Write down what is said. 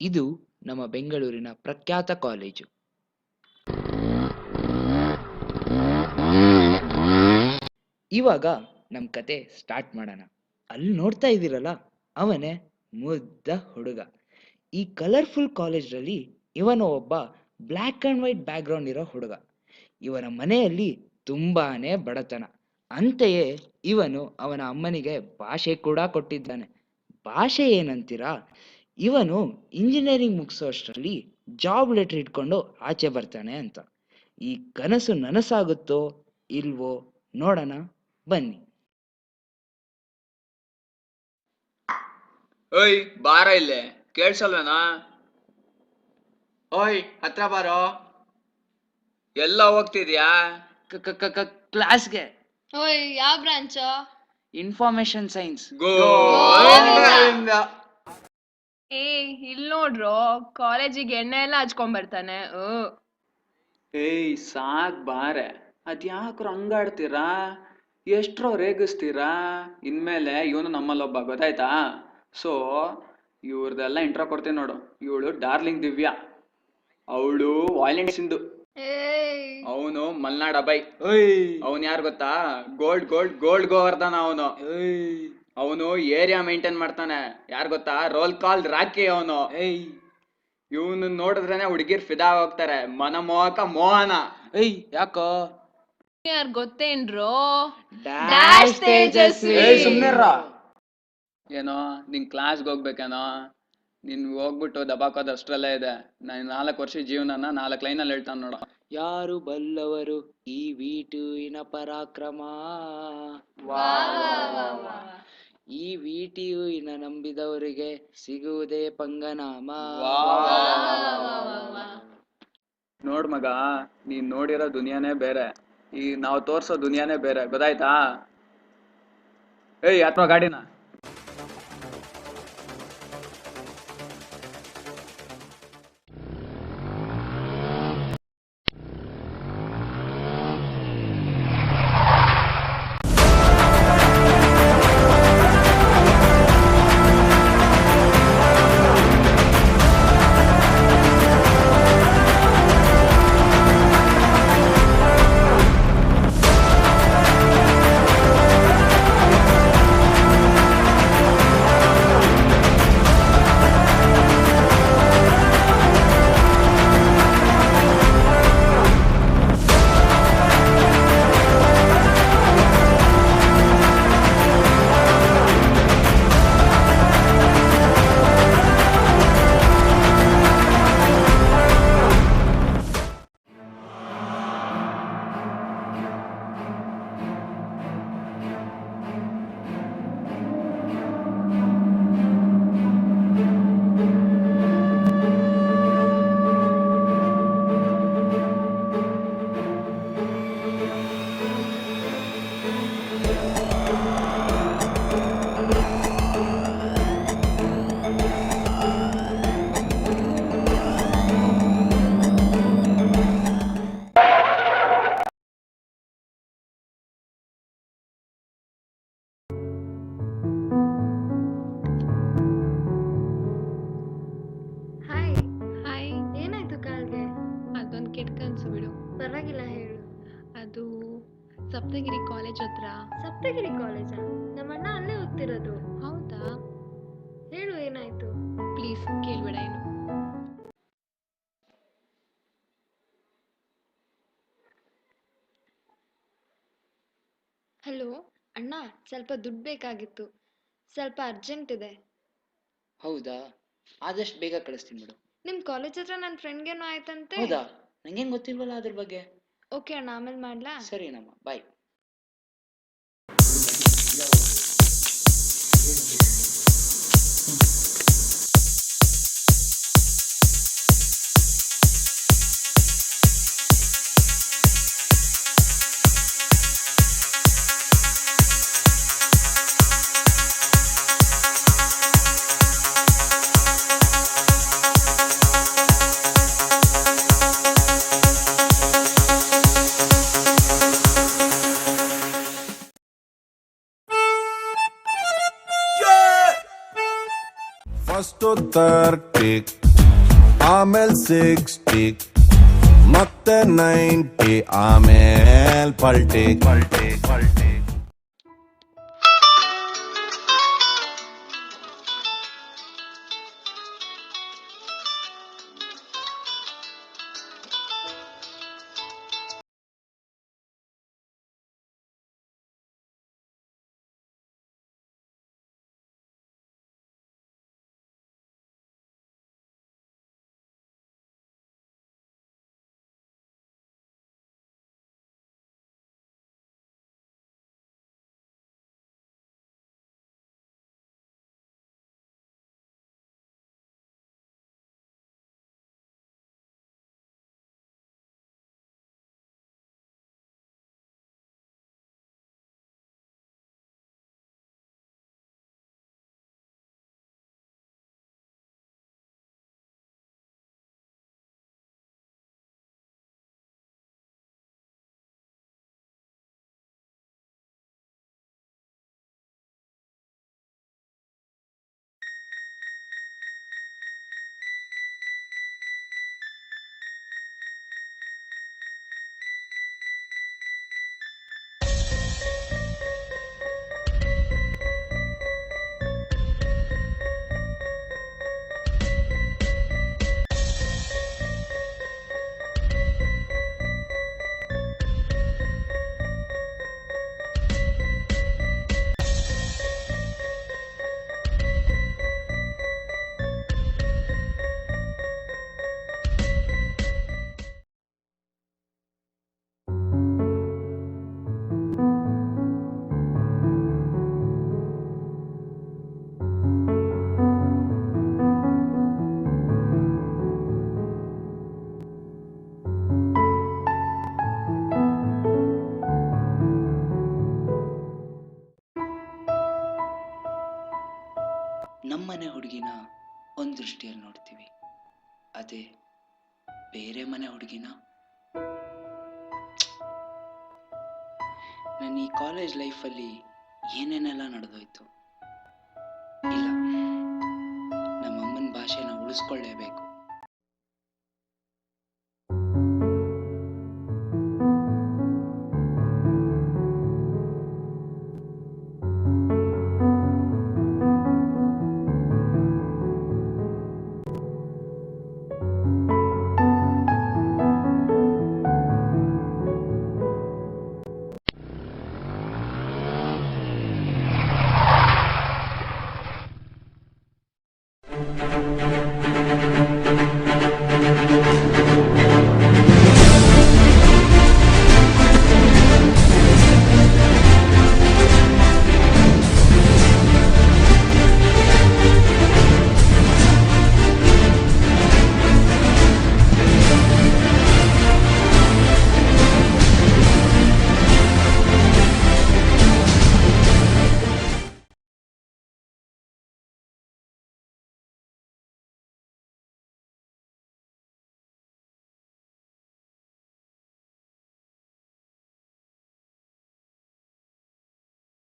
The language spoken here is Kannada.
ಇದು ನಮ್ಮ ಬೆಂಗಳೂರಿನ ಪ್ರಖ್ಯಾತ ಕಾಲೇಜು. ಇವಾಗ ನಮ್ಮ ಕತೆ ಸ್ಟಾರ್ಟ್ ಮಾಡೋಣ. ಅಲ್ಲಿ ನೋಡ್ತಾ ಇದ್ದೀರಲ್ಲ, ಅವನೇ ಮುದ್ದ ಹುಡುಗ. ಈ ಕಲರ್ಫುಲ್ ಕಾಲೇಜ್ನಲ್ಲಿ ಇವನು ಒಬ್ಬ ಬ್ಲ್ಯಾಕ್ ಆ್ಯಂಡ್ ವೈಟ್ ಬ್ಯಾಕ್ಗ್ರೌಂಡ್ ಇರೋ ಹುಡುಗ. ಇವನ ಮನೆಯಲ್ಲಿ ತುಂಬಾನೇ ಬಡತನ. ಅಂತೆಯೇ ಇವನು ಅವನ ಅಮ್ಮನಿಗೆ ಭಾಷೆ ಕೂಡ ಕೊಟ್ಟಿದ್ದಾನೆ. ಭಾಷೆ ಏನಂತೀರಾ? ಇವನು ಇಂಜಿನಿಯರಿಂಗ್ ಮುಗಿಸೋಷ್ಟರಲ್ಲಿ ಜಾಬ್ ಲೆಟರ್ ಇಟ್ಕೊಂಡು ಆಚೆ ಬರ್ತಾನೆ ಅಂತ. ಈ ಕನಸು ನನಸಾಗುತ್ತೋ ಇಲ್ವೋ ನೋಡೋಣ ಬನ್ನಿ. ಓಯ್ ಬಾರ ಇಲ್ಲೇ, ಕೇಳ್ಸಲ್ವೇನಾ? ಓಯ್ ಹತ್ರ ಬಾರೋ. ಎಲ್ಲ ಹೋಗ್ತಿದ್ಯಾ? ಕ್ಲಾಸ್ಗೆ. ಓಯ್ ಯಾವ ಬ್ರಾಂಚ್? Information science. ಗೋವಿಂದ. ಇಲ್ಲಿ ನೋಡ್ರೋ, ಕಾಲೇಜಿಗೆ ಎಣ್ಣೆ ಎಲ್ಲ ಹಚ್ಕೊಂಡ್ ಬರ್ತಾನೆ. ಏಯ್ ಸಾಕ್ ಬಾರೆ, ಅದ್ಯಾಕ್ರು ಹಂಗಾಡ್ತೀರಾ? ಎಷ್ಟ್ರೋ ರೇಗಿಸ್ತೀರಾ? ಇನ್ಮೇಲೆ ಇವನು ನಮ್ಮಲ್ಲೊಬ್ಬ, ಗೊತ್ತಾಯ್ತಾ? ಸೊ ಇವ್ರದೆಲ್ಲ ಇಂಟ್ರೋ ಕೊಡ್ತೀನಿ ನೋಡು. ಇವಳು ಡಾರ್ಲಿಂಗ್ ದಿವ್ಯಾ, ಅವಳು ವಾಯ್ಲೆಂಡ್ ಸಿಂಧು, ಅವನು ಮಲ್ನಾಡ್ ಅಭಯ್. ಅವನ್ ಯಾರು ಗೊತ್ತಾ? Gold gold gold Govardhana. ಅವನು ಏರಿಯಾ ಮೇಂಟೈನ್ ಮಾಡ್ತಾನೆ. ಯಾರು ಗೊತ್ತಾ? ರೋಲ್ ಕಾಲ್ ರಾಕಿ ಅವನು. ಇವನು ನೋಡಿದ್ರೇನೆ ಹುಡುಗಿರ್ ಫಿದಾ ಹೋಗ್ತಾರೆ. ಮನಮೋಹಕ ಮೋಹನ. ಯಾಕೋ? ಯಾರು ಗೊತ್ತೇನ್ರೋ? ಡ್ಯಾಶ್ ತೇಜಸ್ವಿ. ಏನೋ ನಿನ್ ಕ್ಲಾಸ್ಗೆ ಹೋಗ್ಬೇಕೇನೋ? ನಿನ್ ಹೋಗ್ಬಿಟ್ಟು ದಬಾಕೋದು ಅಷ್ಟ್ರಲ್ಲೇ ಇದೆ. ನಾನು 4 ವರ್ಷ ಜೀವನನ 4 ಲೈನಲ್ಲಿ ಹೇಳ್ತಾನೆ ನೋಡ. ಯಾರು ಬಲ್ಲವರು ಈ ವಿಟಿಯುವಿನ ಪರಾಕ್ರಮ, ಈ ವಿಟಿಯುವಿನ ನಂಬಿದವರಿಗೆ ಸಿಗುವುದೇ ಪಂಗನಾಮ. ನೋಡ್ ಮಗ, ನೀನ್ ನೋಡಿರೋ ದುನಿಯಾನೇ ಬೇರೆ, ಈ ನಾವು ತೋರ್ಸೋ ದುನಿಯಾನೇ ಬೇರೆ, ಗೊತ್ತಾಯ್ತಾ? ಏಯ್ ಅಥವಾ ಗಾಡಿನ ಪರವಾಗಿಲ್ಲ ಹೇಳು. ಅದು ಸಪ್ತಗಿರಿ ಕಾಲೇಜ್ ಹತ್ರ. ಸಪ್ತಗಿರಿ ಕಾಲೇಜಾ? ನಮ್ಮಣ್ಣ ಅಲ್ಲೇ ಓದ್ತಿರೋದು. ಹೌದಾ? ಹೇಳು ಏನಾಯ್ತು? ಪ್ಲೀಸ್ ಕೇಳ್ಬೇಡ ಏನು. ಹಲೋ ಅಣ್ಣ, ಸ್ವಲ್ಪ ದುಡ್ಡು ಬೇಕಾಗಿತ್ತು, ಸ್ವಲ್ಪ ಅರ್ಜೆಂಟ್ ಇದೆ. ಹೌದಾ? ಆದಷ್ಟು ಬೇಗ ಕಳಿಸ್ತೀನಿ ಬಿಡು. ನಿಮ್ ಕಾಲೇಜ್ ಹತ್ರ ನನ್ನ ಫ್ರೆಂಡ್ಗೇನೋ ಆಯ್ತಂತೆ. ಹೌದಾ? ನಂಗೇನ್ ಗೊತ್ತಿಲ್ವಲ್ಲ ಅದ್ರ ಬಗ್ಗೆ. ಓಕೆ ಅಣ್ಣ, ಆಮೇಲೆ ಮಾಡ್ಲಾ? ಸರಿನಮ್ಮ, ಬಾಯ್. First to third kick, ಆಮೇಲೆ 60 ಮತ್ತೆ 90 ಆಮೇಲೆ ಪಲ್ಟಿ ಪಲ್ಟಿ ಪಲ್ಟಿ. ನಮ್ಮನೆ ಹುಡುಗಿನ ಒಂದು ದೃಷ್ಟಿಯಲ್ಲಿ ನೋಡ್ತೀವಿ, ಅದೇ ಬೇರೆ ಮನೆ ಹುಡುಗಿನ. ನನ್ನ ಈ ಕಾಲೇಜ್ ಲೈಫಲ್ಲಿ ಏನೇನೆಲ್ಲ ನಡೆದೋಯ್ತು. ಇಲ್ಲ, ನಮ್ಮಮ್ಮನ ಭಾಷೆನ ಉಳಿಸ್ಕೊಳ್ಳೇಬೇಕು.